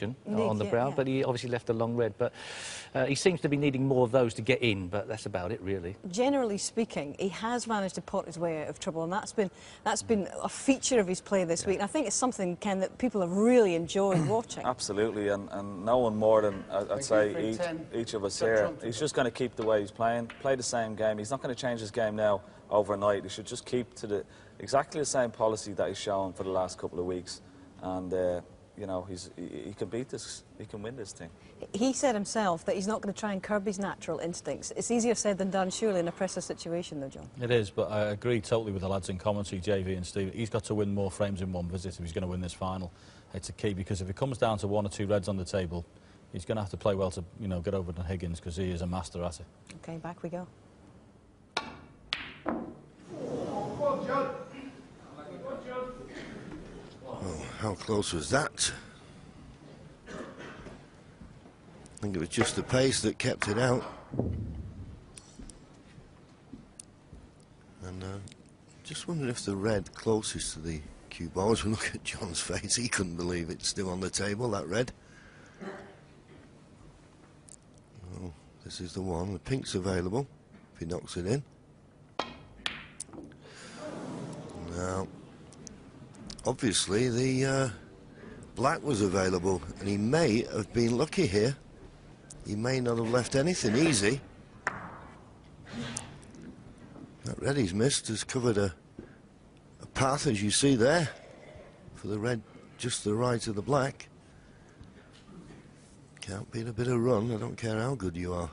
on the brow, but he obviously left a long red. But he seems to be needing more of those to get in, but that's about it, really. Generally speaking, he has managed to pot his way out of trouble, and that's been a feature of his play this week. And I think it's something, Ken, that people have really enjoyed watching. Absolutely, and no one more than, I'd say, each of us here. He's just going to keep the way he's playing, play the same game. He's not going to change his game now overnight. He should just keep to exactly the same policy that he's shown for the last couple of weeks. And you know, he can beat this, he can win this thing. He said himself that he's not going to try and curb his natural instincts. It's easier said than done, surely, in a pressure situation, though, John. It is, but I agree totally with the lads in commentary, JV and Steve. He's got to win more frames in one visit if he's going to win this final. It's a key, because if it comes down to 1 or 2 reds on the table, he's going to have to play well to, you know, get over to Higgins, because he is a master at it. OK, back we go. Oh, how close was that? I think it was just the pace that kept it out. And just wondering if the red closest to the cue ball, as we look at John's face, he couldn't believe it's still on the table, that red. Oh, this is the one. The pink's available if he knocks it in. Now, obviously, the black was available, and he may have been lucky here. He may not have left anything easy. That red he's missed has covered a path, as you see there, for the red just to the right of the black. Can't beat a bit of run, I don't care how good you are.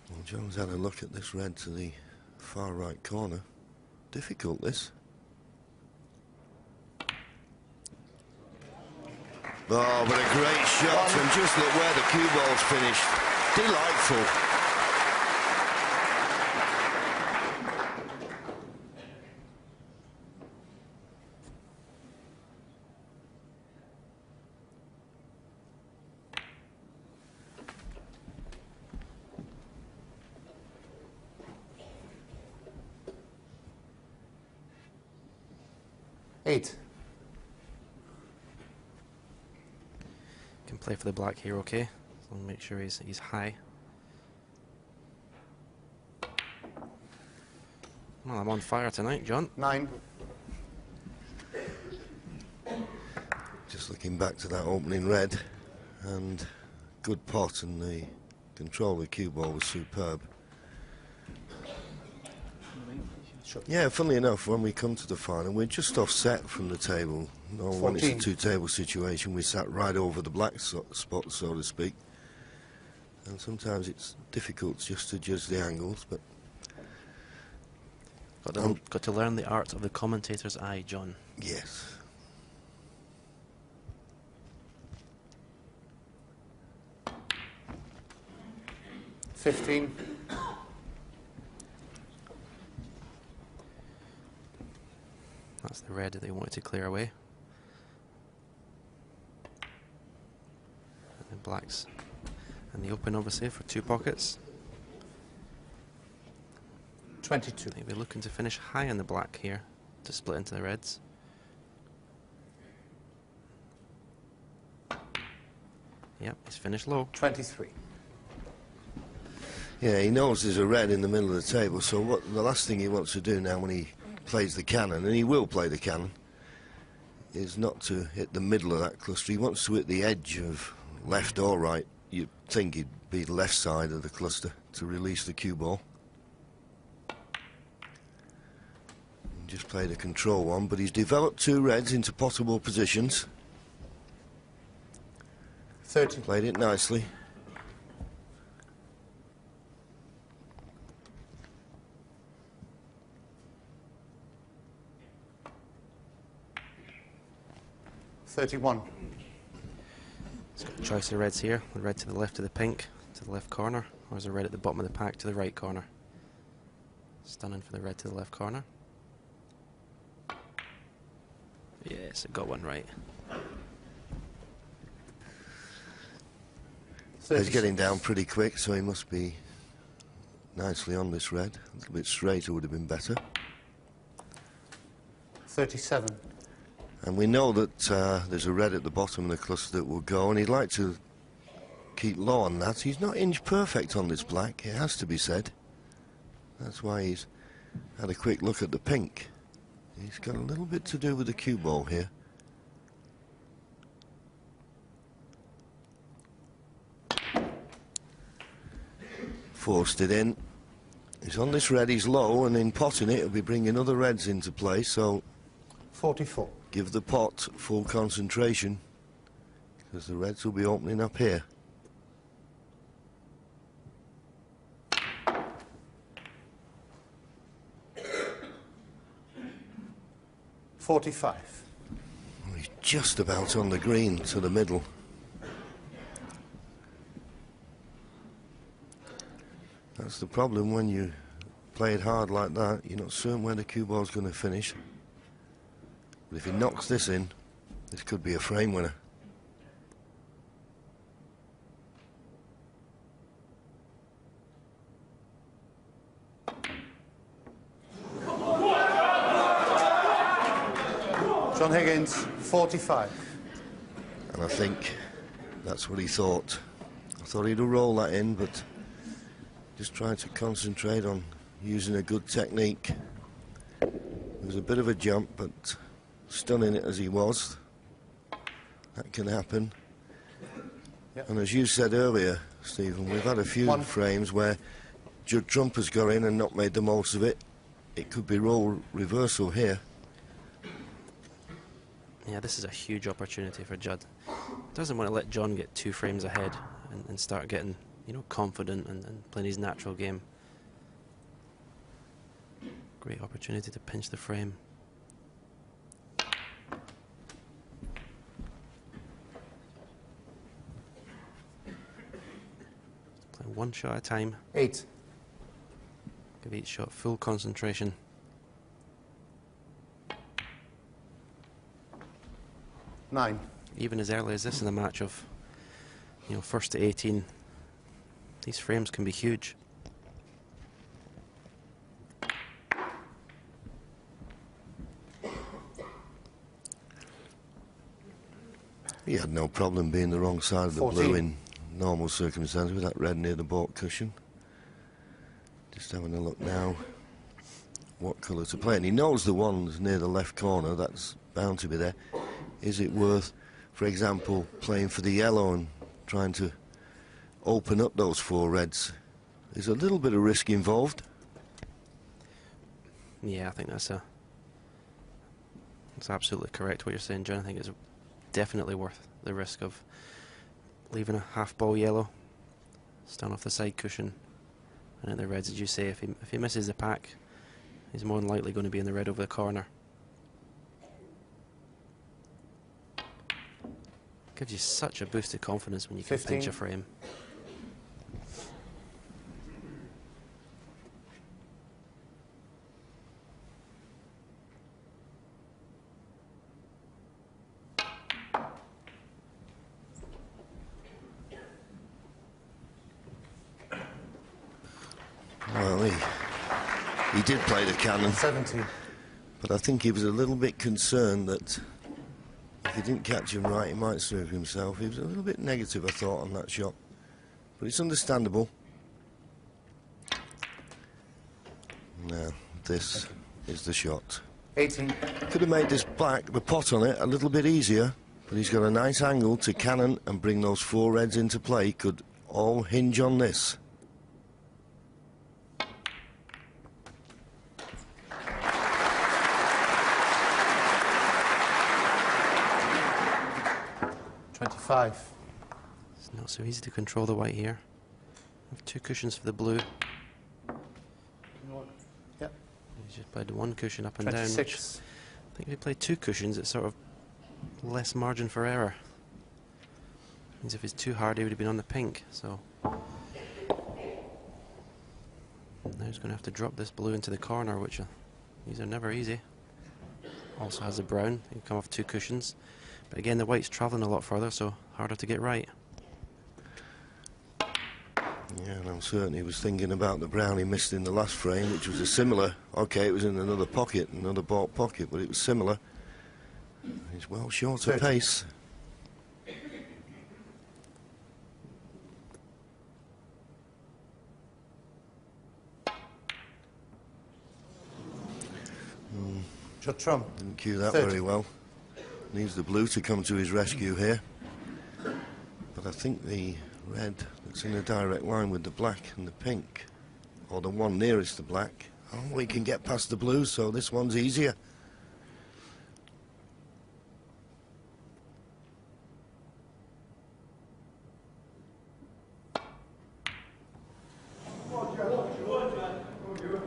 Well, John's had a look at this red to the far right corner. Difficult, this. Oh, but a great shot, and just look where the cue ball's finished. Delightful. Can play for the black here, okay? So I'll make sure he's high. Well, I'm on fire tonight, John. 9. Just looking back to that opening red, and good pot, and the control of the cue ball was superb. Yeah, funnily enough, when we come to the final, we're just offset from the table. No, when it's a 2-table situation, we sat right over the black spot, so to speak. And sometimes it's difficult just to judge the angles, but... Got to learn the art of the commentator's eye, John. Yes. That's the red that they wanted to clear away. And the blacks and the open, obviously, for 2 pockets. 22. They'll be looking to finish high in the black here to split into the reds. Yep, he's finished low. 23. Yeah, he knows there's a red in the middle of the table, so what the last thing he wants to do now when he plays the cannon, and he will play the cannon, is not to hit the middle of that cluster. He wants to hit the edge of left or right. You'd think he'd be the left side of the cluster to release the cue ball. And just played a control one, but he's developed 2 reds into possible positions. 30. Played it nicely. He's got a choice of reds here. The red to the left of the pink, to the left corner, or is the red at the bottom of the pack to the right corner? Stunning for the red to the left corner. Yes, it got one right. He's getting down pretty quick, so he must be nicely on this red. A little bit straighter would have been better. 37. And we know that there's a red at the bottom of the cluster that will go, and he'd like to keep low on that. He's not inch perfect on this black, it has to be said. That's why he's had a quick look at the pink. He's got a little bit to do with the cue ball here. Forced it in. He's on this red, he's low, and in potting it, he'll be bringing other reds into play, so 44. give the pot full concentration, because the reds will be opening up here. $45. He's just about on the green to the middle. That's the problem when you play it hard like that. You're not certain where the cue ball's going to finish. But if he knocks this in, this could be a frame winner. John Higgins, 45. And I think that's what he thought. I thought he'd roll that in, but just trying to concentrate on using a good technique. It was a bit of a jump, but stunning it as he was, that can happen. Yep. And as you said earlier, Stephen, we've had a few frames where Judd Trump has got in and not made the most of it. It could be role reversal here. Yeah, this is a huge opportunity for Judd. Doesn't want to let John get 2 frames ahead and start getting, you know, confident and playing his natural game. Great opportunity to pinch the frame. Play one shot at a time. 8. Give each shot full concentration. 9. Even as early as this in the match of, you know, first to 18, these frames can be huge. He had no problem being the wrong side of the 14. blue in normal circumstances with that red near the baulk cushion. Just having a look now what colour to play. And he knows the ones near the left corner, that's bound to be there. Is it worth, for example, playing for the yellow and trying to open up those 4 reds? There's a little bit of risk involved. Yeah, I think that's absolutely correct what you're saying, John. I think it's definitely worth the risk of leaving a half ball yellow, stand off the side cushion, and at the reds, as you say, if he misses the pack, he's more than likely going to be in the red over the corner. Gives you such a boost of confidence when you can 15. pinch a frame. Well, he did play the cannon. 17. But I think he was a little bit concerned that if he didn't catch him right, he might serve himself. He was a little bit negative, I thought, on that shot. But it's understandable. Now, this is the shot. 18. Could have made this black, the pot on it, a little bit easier, but he's got a nice angle to cannon and bring those 4 reds into play. Could all hinge on this. It's not so easy to control the white here. We have 2 cushions for the blue. Yep. He's just played 1 cushion up and 26. down. I think if he played 2 cushions, it's sort of less margin for error. Means if it's too hard, he would have been on the pink. So now he's going to have to drop this blue into the corner, which these are never easy. Also has the brown. He can come off 2 cushions. But again, the white's travelling a lot further, so harder to get right. Yeah, and I'm certain he was thinking about the brown he missed in the last frame, which was a similar... OK, it was in another pocket, another baulk pocket, but it was similar. He's well short of pace. Trump. Didn't cue that 30. very well. Needs the blue to come to his rescue here. But I think the red that's in a direct line with the black and the pink, or the one nearest the black, oh, we can get past the blue, so this one's easier.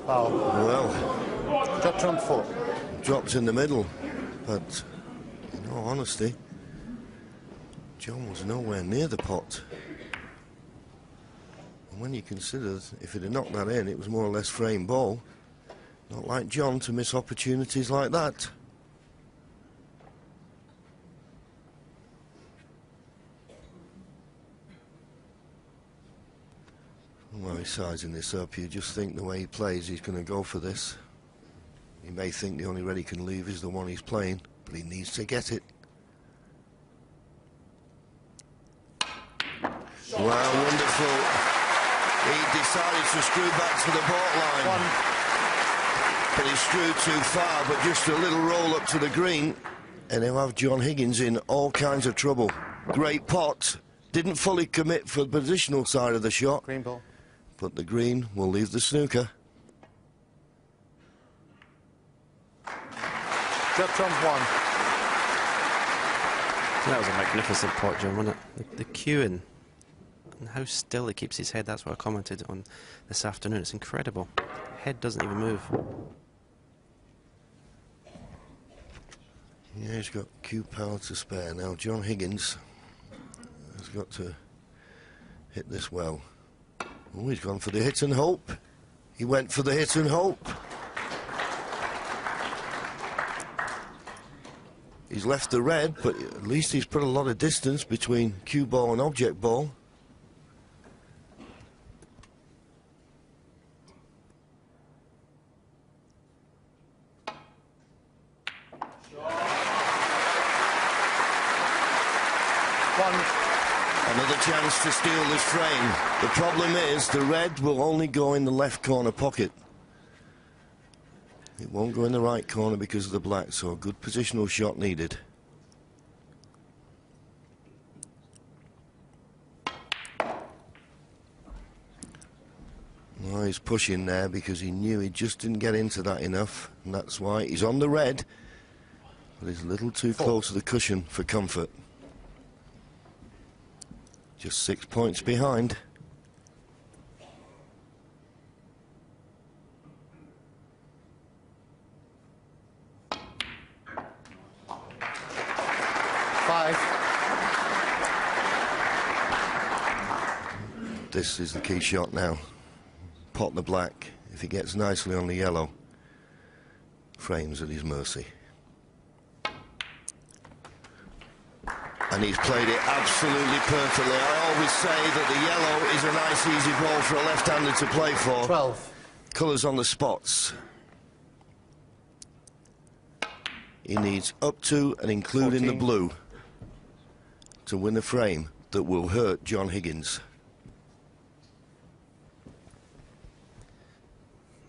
Foul. Well, Shot Trump 4. dropped in the middle, but in all honesty, John was nowhere near the pot. And when you consider if he'd have knocked that in, it was more or less frame ball. Not like John to miss opportunities like that. Well, he's sizing this up. You just think the way he plays, he's going to go for this. He may think the only red he can leave is the one he's playing, but he needs to get it. Wow, wonderful. He decided to screw back to the baud line. But he screwed too far, but just a little roll up to the green, and he'll have John Higgins in all kinds of trouble. Great pot. Didn't fully commit for the positional side of the shot. Green ball. But the green will leave the snooker. Shot Trump 1. That was a magnificent pot, John, wasn't it? The cueing and how still he keeps his head, that's what I commented on this afternoon. It's incredible. Head doesn't even move. Yeah, he's got cue power to spare now. John Higgins has got to hit this well. Oh, he's gone for the hit and hope. He went for the hit and hope. He's left the red, but at least he's put a lot of distance between cue ball and object ball. Another chance to steal this frame. The problem is the red will only go in the left corner pocket. It won't go in the right corner because of the black, so a good positional shot needed. Well, he's pushing there because he knew he just didn't get into that enough, and that's why he's on the red, but he's a little too close to the cushion for comfort. Just 6 points behind. This is the key shot now. Pot the black. If he gets nicely on the yellow, frames at his mercy. And he's played it absolutely perfectly. I always say that the yellow is a nice easy ball for a left-hander to play for. 12. Colours on the spots. He needs up to and including 14. The blue to win a frame that will hurt John Higgins.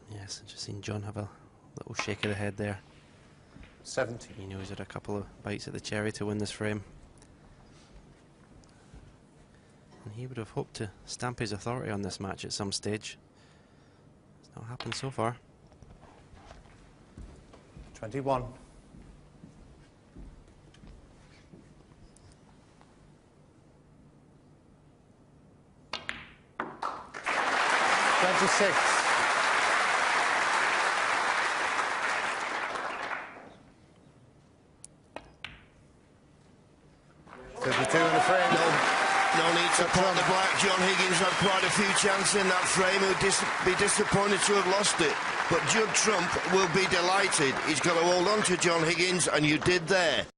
Yes, I've just seen John have a little shake of the head there. 70. He knows he's had a couple of bites at the cherry to win this frame. And he would have hoped to stamp his authority on this match at some stage. It's not happened so far. 21. No need to pot the black. John Higgins had quite a few chances in that frame. He would be disappointed to have lost it. But Judd Trump will be delighted. He's got to hold on to John Higgins, and you did there.